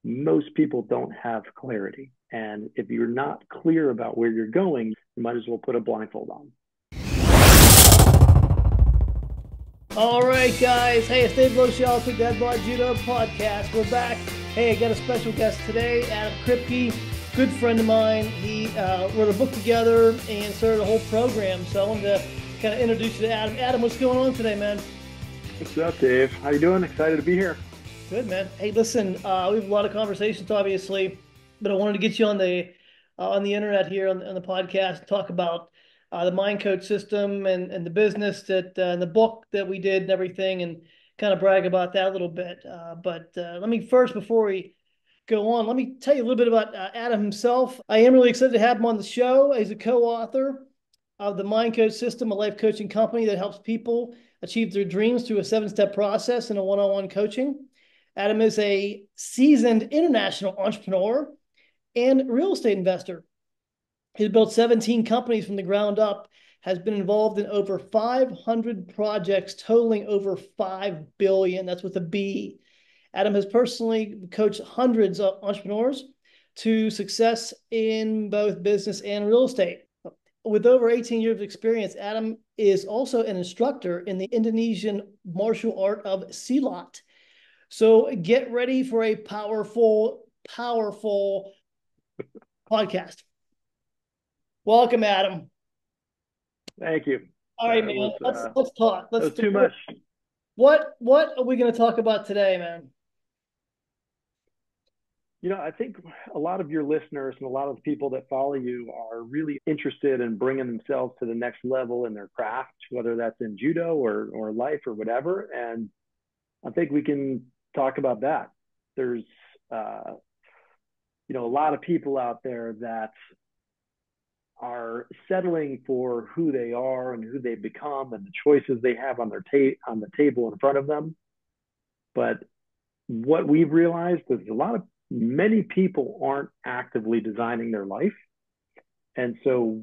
most people don't have clarity. And if you're not clear about where you're going, you might as well put a blindfold on. All right, guys. Hey, it's Dave Loshelder, Dadbod Judo Podcast. We're back. Hey, I got a special guest today, Adam Kripke, good friend of mine. He wrote a book together and started a whole program. So I wanted to kind of introduce you to Adam. Adam, what's going on today, man? What's up, Dave? How you doing? Excited to be here. Good, man. Hey, listen, we have a lot of conversations, obviously, but I wanted to get you on the internet here on the podcast, talk about the MindCoach System and the business that and the book that we did and everything, and kind of brag about that a little bit. But let me first, before we go on, let me tell you a little bit about Adam himself. I am really excited to have him on the show. He's a co-author of the MindCoach System, a life coaching company that helps people achieve their dreams through a 7-step process and a one-on-one coaching. Adam is a seasoned international entrepreneur and real estate investor. He's built 17 companies from the ground up, has been involved in over 500 projects totaling over 5 billion. That's with a B. Adam has personally coached hundreds of entrepreneurs to success in both business and real estate. With over 18 years of experience, Adam is also an instructor in the Indonesian martial art of silat. So get ready for a powerful, powerful podcast. Welcome, Adam. Thank you. All right, man. Let's talk. That was too much. What are we going to talk about today, man? I think a lot of your listeners and a lot of the people that follow you are really interested in bringing themselves to the next level in their craft, whether that's in judo or life or whatever. And I think we can talk about that. There's, a lot of people out there that are settling for who they are and who they've become and the choices they have on on the table in front of them. But what we've realized is many people aren't actively designing their life. And so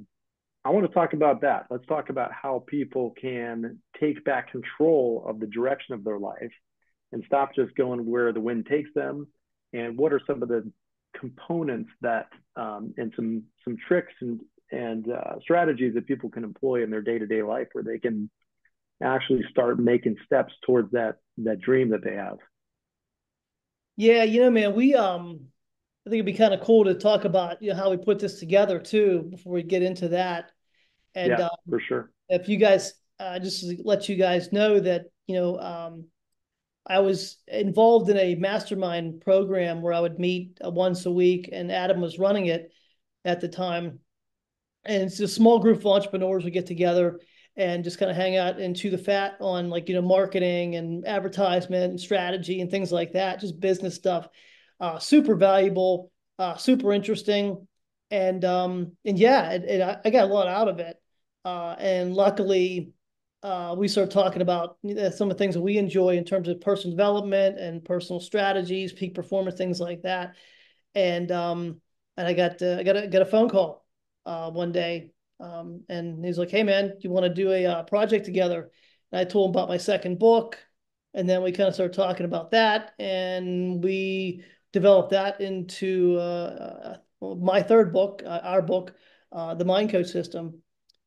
I want to talk about that. Let's talk about how people can take back control of the direction of their life and stop just going where the wind takes them. And what are some of the components that and some tricks and strategies that people can employ in their day-to-day life where they can actually start making steps towards that dream that they have. Yeah, man, I think it'd be kind of cool to talk about how we put this together too before we get into that. And Yeah, for sure. if you guys just let you guys know that I was involved in a mastermind program where I would meet once a week, and Adam was running it at the time. And it's a small group of entrepreneurs who get together and just kind of hang out and chew the fat on marketing and advertisement and strategy and things like that, just business stuff. Super valuable, super interesting. And yeah, I got a lot out of it. And luckily, we started talking about some of the things that we enjoy in terms of personal development and personal strategies, peak performance, things like that. And I got a phone call one day, and he's like, "Hey, man, do you want to do a project together?" And I told him about my second book, and then we kind of started talking about that, and we developed that into my third book, our book, the MindCoach System.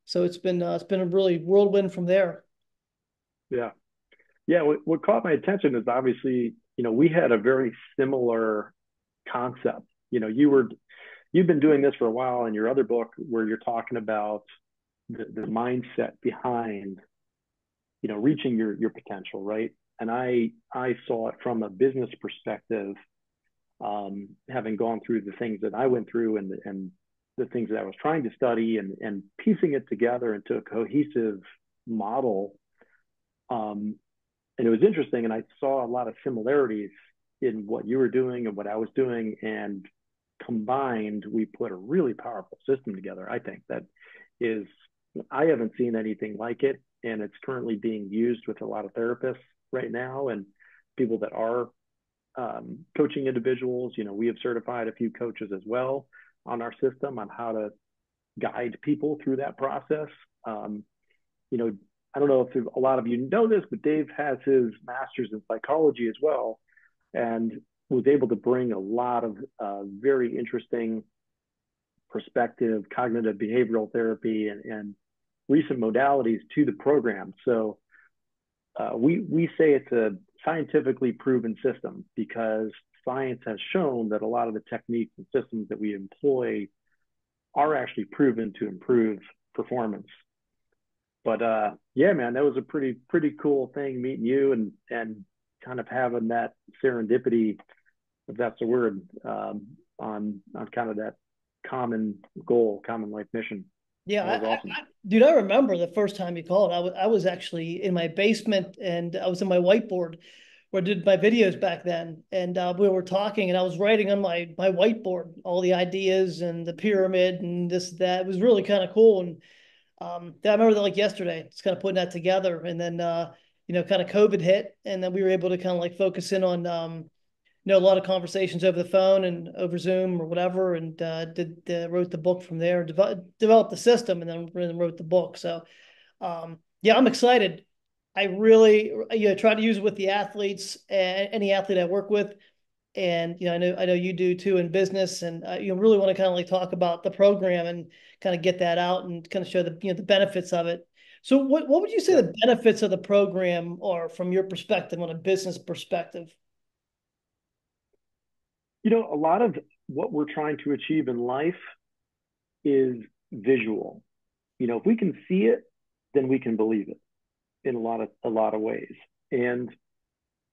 So it's been a really whirlwind from there. Yeah. Yeah. What caught my attention is obviously, we had a very similar concept. You've been doing this for a while in your other book where you're talking about the mindset behind, reaching your potential, right? And I saw it from a business perspective, having gone through the things that I went through and the things that I was trying to study and piecing it together into a cohesive model. And it was interesting, and I saw a lot of similarities in what you were doing and what I was doing, and combined, we put a really powerful system together. I think that is, I haven't seen anything like it, and it's currently being used with a lot of therapists right now and people that are coaching individuals. We have certified a few coaches as well on our system on how to guide people through that process. I don't know if a lot of you know this, but Dave has his master's in psychology as well. And was able to bring a lot of very interesting perspective, cognitive behavioral therapy, and recent modalities to the program. So we say it's a scientifically proven system because science has shown that a lot of the techniques and systems that we employ are actually proven to improve performance. But yeah, man, that was a pretty cool thing meeting you and kind of having that serendipity, if that's the word, on kind of that common goal, common life mission. Yeah, That was awesome. dude, I remember the first time you called. I was actually in my basement and I was in my whiteboard where I did my videos back then. And we were talking and I was writing on my whiteboard all the ideas and the pyramid and this, that. It was really kind of cool. And I remember that like yesterday, just kind of putting that together. And then, kind of COVID hit. And then we were able to kind of like focus in on, a lot of conversations over the phone and over Zoom or whatever, and wrote the book from there, developed the system, and then wrote the book. So, yeah, I'm excited. I really, try to use it with the athletes, any athlete I work with, and I know you do too in business, and really want to kind of like talk about the program and kind of get that out and kind of show the benefits of it. So, what would you say Yeah. the benefits of the program are from your perspective on a business perspective? A lot of what we're trying to achieve in life is visual. If we can see it, then we can believe it in a lot of ways. And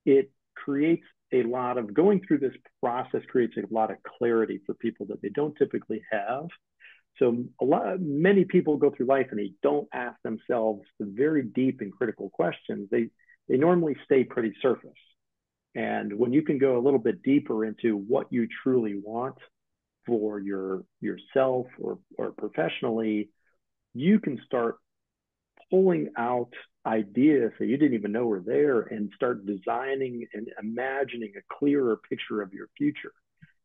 it creates a lot of going through this process creates a lot of clarity for people that they don't typically have. So many people go through life and they don't ask themselves the very deep and critical questions. They normally stay pretty surface. And when you can go a little bit deeper into what you truly want for yourself or professionally, you can start pulling out ideas that you didn't even know were there and start designing and imagining a clearer picture of your future.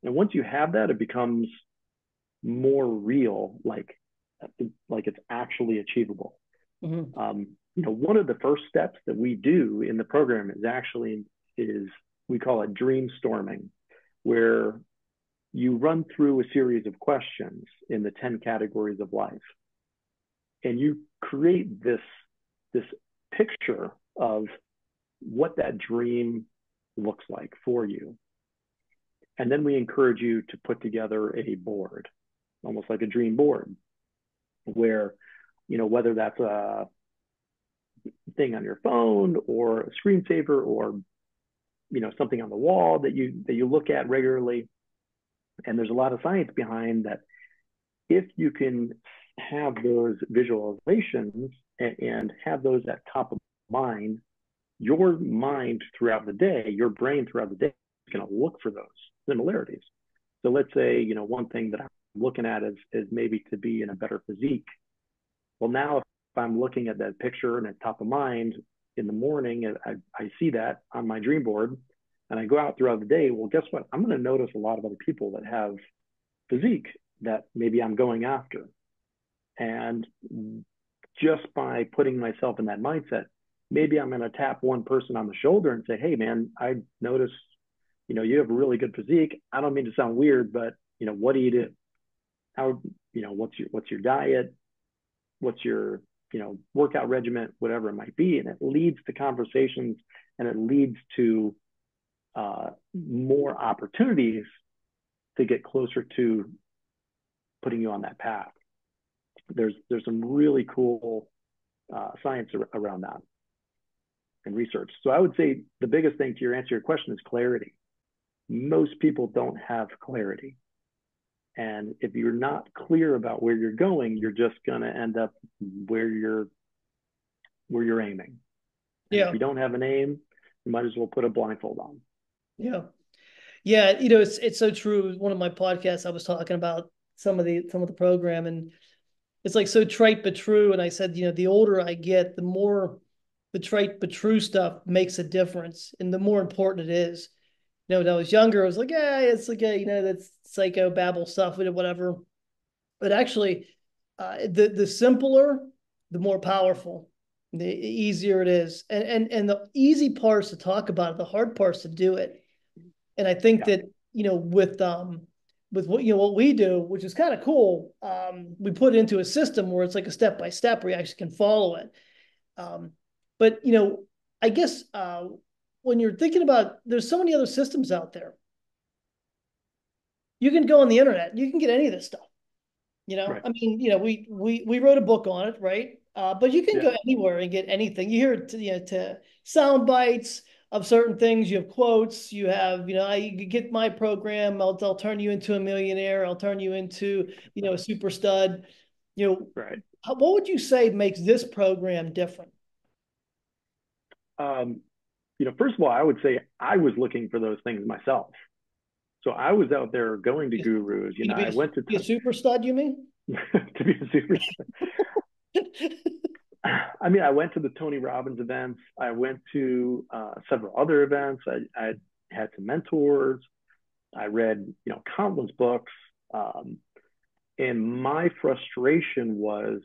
And once you have that, it becomes more real, like it's actually achievable. Mm-hmm. One of the first steps that we do in the program is we call it dream storming, where you run through a series of questions in the 10 categories of life, and you create this picture of what that dream looks like for you. And then we encourage you to put together a board, almost like a dream board, where, whether that's a thing on your phone or a screensaver or, something on the wall that you look at regularly. And there's a lot of science behind that. If you can have those visualizations and have those at top of mind, your mind throughout the day, your brain throughout the day is going to look for those similarities. So let's say, one thing that I'm looking at is maybe to be in a better physique. Well, now if I'm looking at that picture and at top of mind in the morning, I see that on my dream board and I go out throughout the day. Well, guess what? I'm going to notice a lot of other people that have physique that maybe I'm going after. And just by putting myself in that mindset, maybe I'm going to tap one person on the shoulder and say, hey, man, I noticed, you have a really good physique. I don't mean to sound weird, but, what do you do? How, what's your diet? What's your, workout regimen, whatever it might be. And it leads to conversations and it leads to more opportunities to get closer to putting you on that path. There's some really cool science around that and research. So I would say the biggest thing to answer your question is clarity. Most people don't have clarity. And if you're not clear about where you're going, you're just going to end up where you're aiming. And Yeah. if you don't have an aim, you might as well put a blindfold on. Yeah. Yeah. It's so true. One of my podcasts, I was talking about some of the program, and it's like so trite but true. And I said, the older I get, the more the trite but true stuff makes a difference, and the more important it is. When I was younger, I was like, yeah, it's like that's psycho babble stuff, whatever. But actually, the simpler, the more powerful, the easier it is, and the easy parts to talk about it, the hard parts to do it. And I think Yeah. that, with what, what we do, which is kind of cool, we put it into a system where it's like a step by step where you actually can follow it. Um, but, I guess when you're thinking about, there's so many other systems out there. You can go on the internet, you can get any of this stuff. Right. I mean, we wrote a book on it, right? But you can Yeah. go anywhere and get anything. You hear to sound bites of certain things. You have quotes. You have, I get my program. I'll turn you into a millionaire. I'll turn you into, a super stud. Right. What would you say makes this program different? Um, first of all, I would say I was looking for those things myself. So I was out there going to gurus. You to I went to be a super stud, you mean? to be a super. I mean, I went to the Tony Robbins events. I went to several other events. I had some mentors. I read, countless books. And my frustration was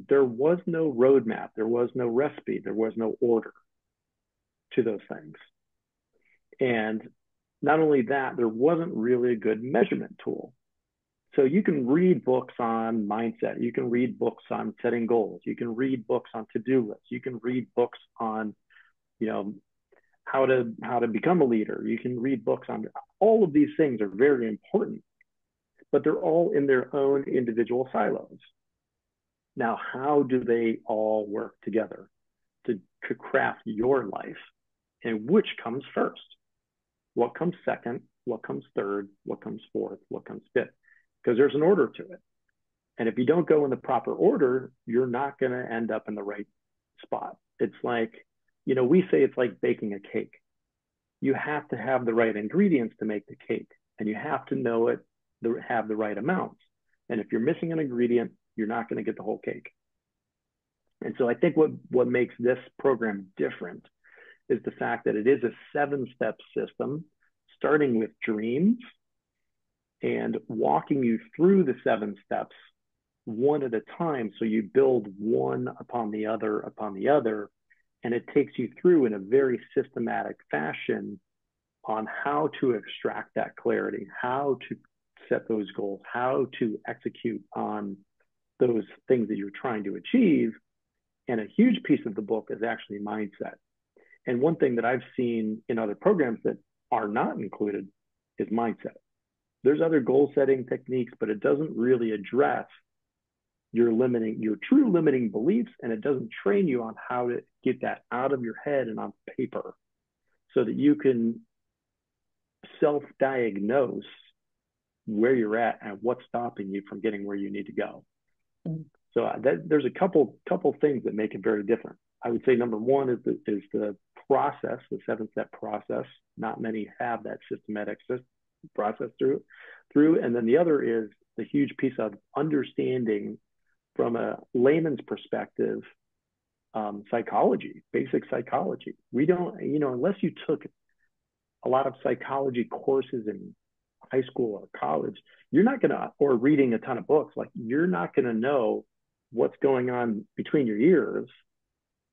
there was no roadmap, there was no recipe, there was no order to those things. And not only that, there wasn't really a good measurement tool. So you can read books on mindset, you can read books on setting goals, you can read books on to-do lists, you can read books on, you know, how to become a leader. You can read books on all of these things are very important, but they're all in their own individual silos. Now, how do they all work together to craft your life? And which comes first? What comes second? What comes third? What comes fourth? What comes fifth? Because there's an order to it. And if you don't go in the proper order, you're not going to end up in the right spot. It's like, we say it's like baking a cake. You have to have the right ingredients to make the cake, and you have to know it, have the right amounts. And if you're missing an ingredient, you're not going to get the whole cake. And so I think what makes this program different is the fact that it is a 7-step system, starting with dreams and walking you through the 7 steps one at a time. So you build one upon the other, and it takes you through in a very systematic fashion on how to extract that clarity, how to set those goals, how to execute on those things that you're trying to achieve. And a huge piece of the book is actually mindset. And one thing that I've seen in other programs that are not included is mindset. There's other goal setting techniques, but it doesn't really address your true limiting beliefs, and it doesn't train you on how to get that out of your head and on paper so that you can self-diagnose where you're at and what's stopping you from getting where you need to go. Mm-hmm. So there's a couple things that make it very different. I would say number one is the process, the 7-step process. Not many have that systematic process through. And then the other is the huge piece of understanding from a layman's perspective, psychology, basic psychology. We don't, unless you took a lot of psychology courses in high school or college, you're not going to, or reading a ton of books, like you're not going to know what's going on between your ears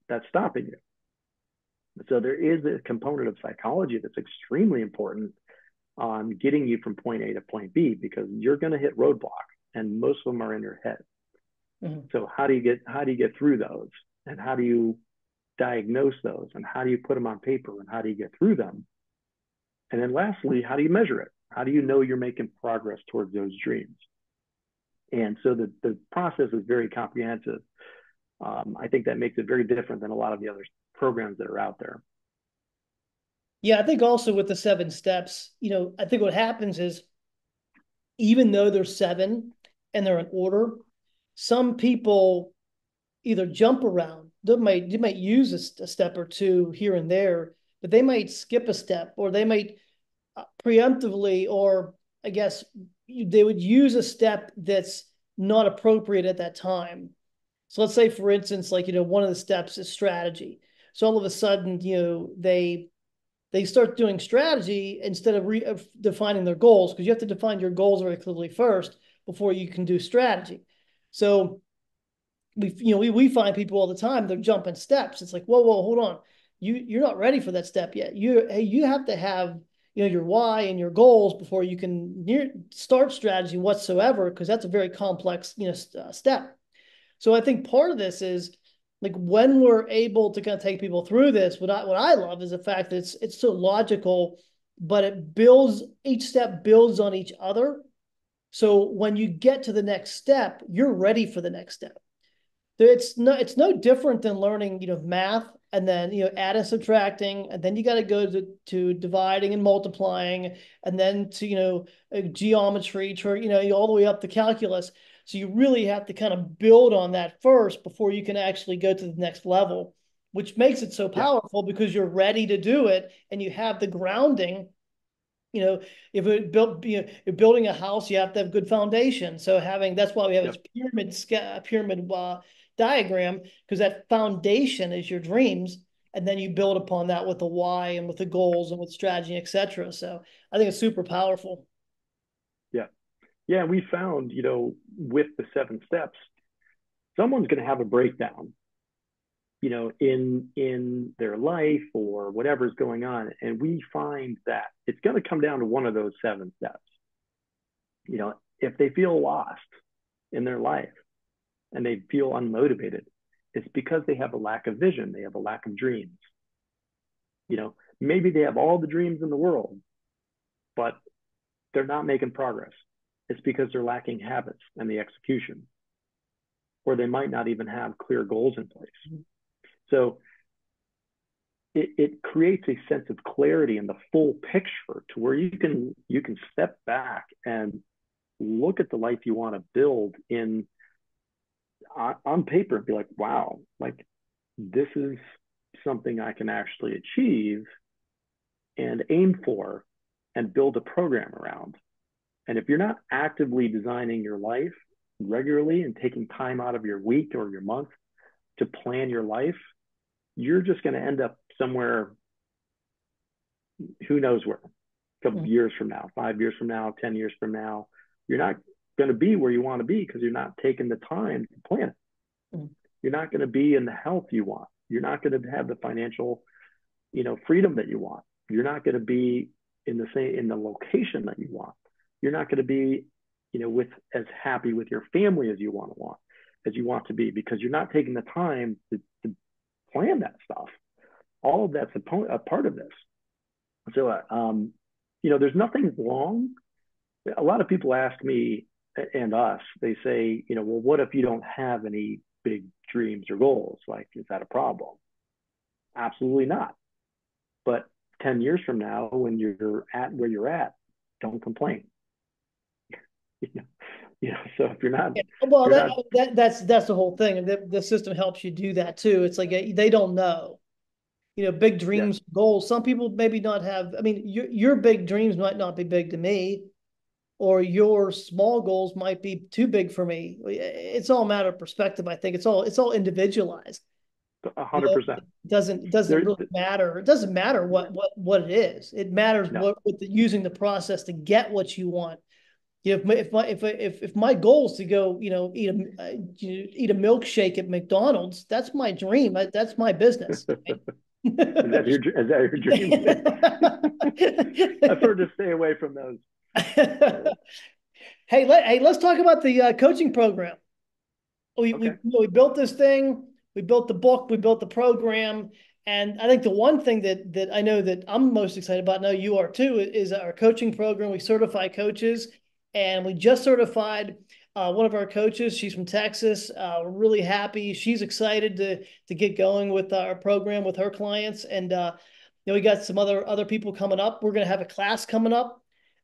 that's stopping you. So there is a component of psychology that's extremely important on getting you from point A to point B, because you're going to hit roadblocks, and most of them are in your head. Mm-hmm. So how do you get through those, and how do you diagnose those, and how do you put them on paper, and how do you get through them? And then lastly, how do you measure it? How do you know you're making progress towards those dreams? And so the process is very comprehensive. I think that makes it very different than a lot of the other programs that are out there. Yeah, I think also with the 7 steps, I think what happens is, even though there's 7 and they're in order, some people either jump around. They might use a step or two here and there, but they might skip a step, or they might preemptively, or I guess they would use a step that's not appropriate at that time. So let's say, for instance, like, one of the steps is strategy. So all of a sudden, they start doing strategy instead of defining their goals, because you have to define your goals very clearly first before you can do strategy. So we find people all the time, they're jumping steps. It's like, whoa, hold on. You're not ready for that step yet. You have to have, your why and your goals before you can start strategy whatsoever, because that's a very complex, step. So I think part of this is like when we're able to kind of take people through this, what I love is the fact that it's so logical, but each step builds on each other. So when you get to the next step, you're ready for the next step. It's no different than learning, math, and then, add and subtracting, and then you got to go to dividing and multiplying, and then to, geometry, all the way up to calculus. So you really have to kind of build on that first before you can actually go to the next level, which makes it so Yeah. powerful because you're ready to do it and you have the grounding. If it built, you're building a house, you have to have good foundation. So that's why we have Yep. this pyramid diagram, because that foundation is your dreams, and then you build upon that with the why and with the goals and with strategy, etc. So I think it's super powerful. Yeah. Yeah. We found, with the 7 steps, someone's going to have a breakdown, in their life or whatever's going on. And we find that it's going to come down to one of those 7 steps. If they feel lost in their life and they feel unmotivated, it's because they have a lack of vision. They have a lack of dreams. Maybe they have all the dreams in the world, but they're not making progress. It's because they're lacking habits and the execution, or they might not even have clear goals in place. So it creates a sense of clarity in the full picture to where you can step back and look at the life you want to build on paper and be like, wow, like this is something I can actually achieve and aim for and build a program around. And if you're not actively designing your life regularly and taking time out of your week or your month to plan your life, you're just going to end up somewhere, who knows where, a couple years from now, 5 years from now, 10 years from now. You're not going to be where you want to be because you're not taking the time to plan it. You're not going to be in the health you want. You're not going to have the financial, freedom that you want. You're not going to be in the location that you want. You're not going to be, with as happy with your family as you want to be, because you're not taking the time to plan that stuff. All of that's a part of this. So, there's nothing wrong. A lot of people ask me and us, they say, well, what if you don't have any big dreams or goals? Like, is that a problem? Absolutely not. But 10 years from now, when you're at where you're at, don't complain. So if you're not, Yeah. Well, you're not. that's the whole thing, and the system helps you do that too. It's like they don't know, big Yeah. dreams, goals. Some people maybe not have. I mean, your big dreams might not be big to me, or your small goals might be too big for me. It's all a matter of perspective. I think it's all individualized. It 100%. doesn't There, really matter. It doesn't matter what it is. It matters no. using the process to get what you want. If my goal is to go, eat a milkshake at McDonald's, that's my dream. That's my business. Right? Is that your dream? I've heard to stay away from those. Hey, let's talk about the coaching program. Okay. We built this thing. We built the book. We built the program. And I think the one thing that I know that I'm most excited about, I know you are too, is our coaching program. We certify coaches, and we just certified one of our coaches. She's from Texas. We're really happy. She's excited to get going with our program with her clients. And we got some other people coming up. We're going to have a class coming up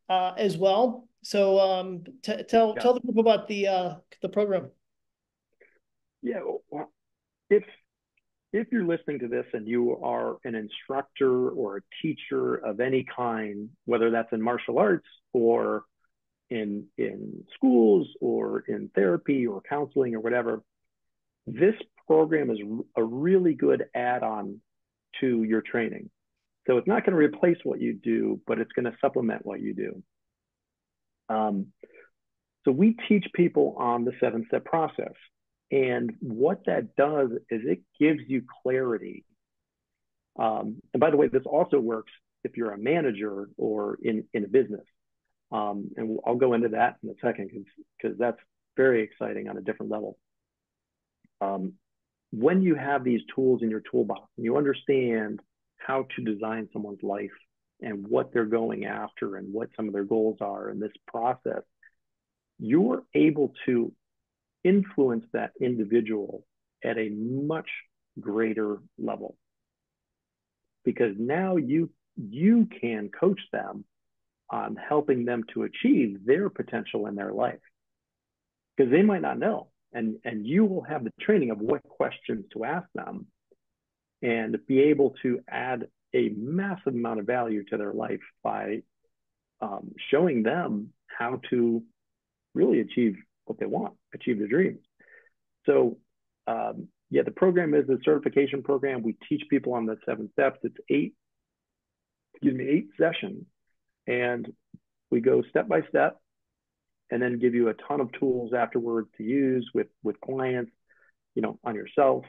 as well. So tell Yeah. the group about the program. Yeah. Well, if you're listening to this and you are an instructor or a teacher of any kind, whether that's in martial arts or in schools or in therapy or counseling or whatever, this program is a really good add-on to your training. So it's not going to replace what you do, but it's going to supplement what you do. So we teach people on the 7-step process. And what that does is it gives you clarity. And by the way, this also works if you're a manager or in a business. And I'll go into that in a second because that's very exciting on a different level. When you have these tools in your toolbox and you understand how to design someone's life and what they're going after and what some of their goals are in this process, you're able to influence that individual at a much greater level, because now you can coach them on helping them to achieve their potential in their life, because they might not know, and you will have the training of what questions to ask them and be able to add a massive amount of value to their life by showing them how to really achieve what they want, achieve their dreams. So yeah, the program is a certification program. We teach people on the 7 steps. It's 8 sessions, and we go step by step and then give you a ton of tools afterwards to use with clients, on yourself,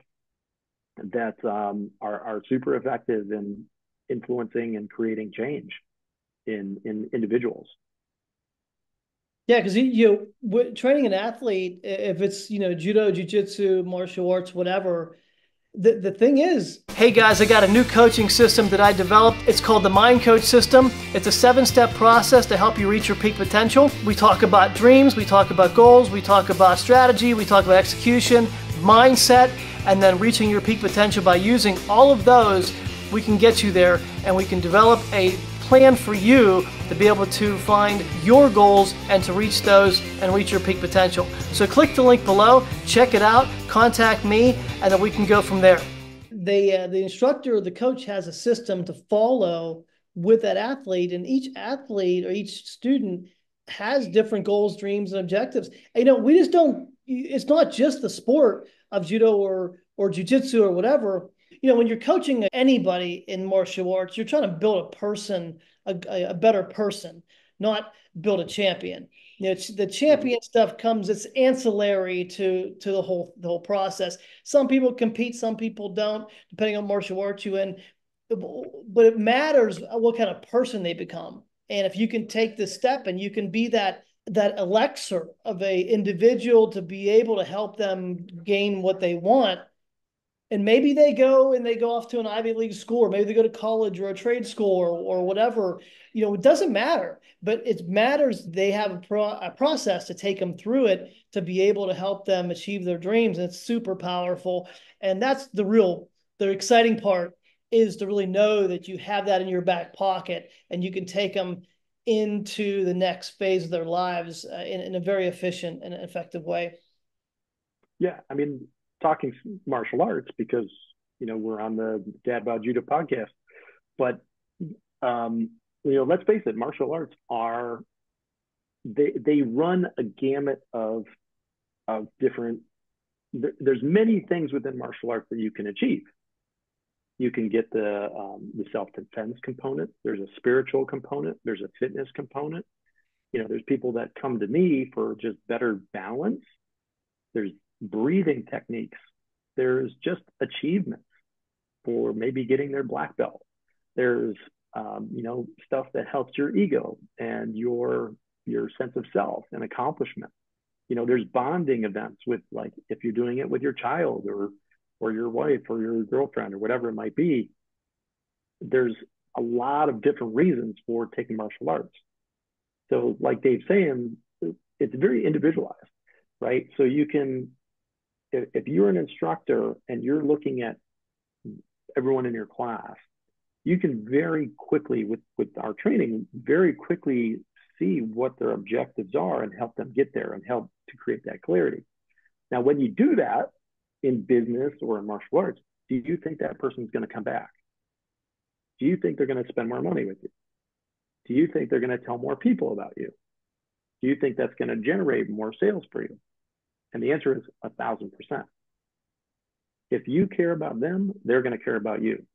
that are super effective in influencing and creating change in individuals. Yeah, because training an athlete, if it's judo, jiu-jitsu, martial arts, whatever, the thing is, hey guys, I got a new coaching system that I developed. It's called the MindCoach System. It's a 7-step process to help you reach your peak potential. We talk about dreams, we talk about goals, we talk about strategy, we talk about execution, mindset, and then reaching your peak potential. By using all of those, we can get you there, and we can develop a plan for you to be able to find your goals and to reach those and reach your peak potential. So click the link below, check it out, contact me, and then we can go from there. The instructor or the coach has a system to follow with that athlete, and each athlete or each student has different goals, dreams, and objectives. We just don't, it's not just the sport of judo or jiu-jitsu or whatever. When you're coaching anybody in martial arts, you're trying to build a person, a better person, not build a champion. The champion stuff comes, it's ancillary to the whole process. Some people compete, some people don't, depending on martial arts you're in. But it matters what kind of person they become. And if you can take this step and you can be that elixir of a individual to be able to help them gain what they want. And maybe they go off to an Ivy League school, or maybe they go to college or a trade school or whatever. It doesn't matter, but it matters they have a process to take them through it to be able to help them achieve their dreams. And it's super powerful. And that's the exciting part, is to really know that you have that in your back pocket and you can take them into the next phase of their lives in a very efficient and effective way. Yeah, I mean, talking martial arts, because we're on the Dadbod Judo podcast, but let's face it, martial arts they run a gamut of different. There's many things within martial arts that you can achieve. You can get the self-defense component. There's a spiritual component. There's a fitness component. There's people that come to me for just better balance. There's breathing techniques. There's just achievements for maybe getting their black belt. There's stuff that helps your ego and your sense of self and accomplishment. There's bonding events with, like, if you're doing it with your child or your wife or your girlfriend or whatever it might be. There's a lot of different reasons for taking martial arts. So like Dave's saying, it's very individualized, right? So you can, if you're an instructor and you're looking at everyone in your class, you can very quickly, with our training, very quickly see what their objectives are and help them get there and help to create that clarity. Now, when you do that in business or in martial arts, do you think that person's going to come back? Do you think they're going to spend more money with you? Do you think they're going to tell more people about you? Do you think that's going to generate more sales for you? And the answer is 1,000%. If you care about them, they're going to care about you.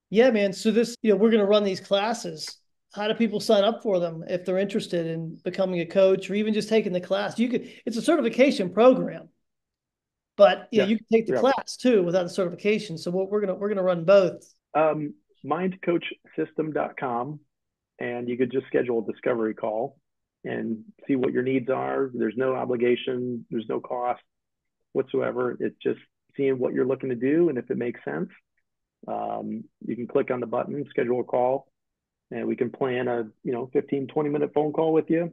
Yeah, man. So we're going to run these classes. How do people sign up for them if they're interested in becoming a coach or even just taking the class? It's a certification program, but you can take the class too without the certification. So we're going to run both. mindcoachsystem.com, and you could just schedule a discovery call and see what your needs are. There's no obligation, there's no cost whatsoever. It's just seeing what you're looking to do, and if it makes sense, you can click on the button, schedule a call, and we can plan a 15-20 minute phone call with you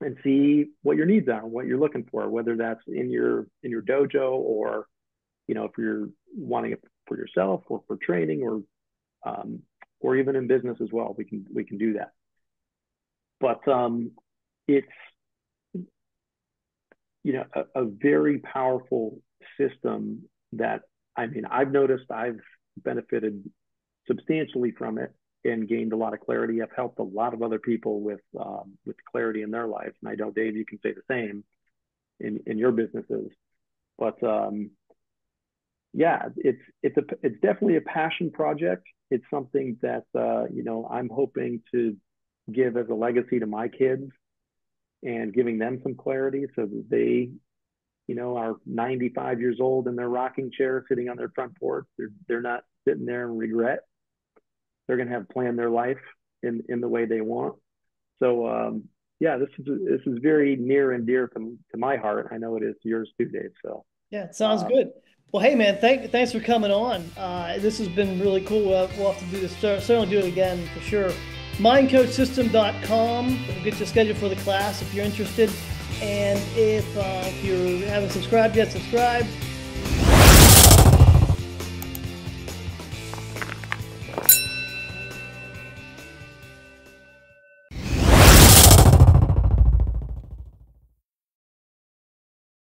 and see what your needs are, what you're looking for, whether that's in your dojo, or if you're wanting it for yourself or for training, or even in business as well. We can do that. But it's a very powerful system that, I've noticed I've benefited substantially from it and gained a lot of clarity. I've helped a lot of other people with clarity in their lives, and I know, Dave, you can say the same in your businesses. But yeah, it's definitely a passion project. It's something that I'm hoping to give as a legacy to my kids, and giving them some clarity so that they are 95 years old in their rocking chair sitting on their front porch. They're not sitting there in regret. They're going to have planned their life in the way they want. So yeah, this is very near and dear to my heart. I know it is to yours too, Dave. So yeah, it sounds good. Well, hey man, thanks for coming on. This has been really cool. We'll have to do this. Certainly do it again for sure. MindCoachSystem.com. We'll get you scheduled for the class if you're interested. And if you haven't subscribed yet, subscribe.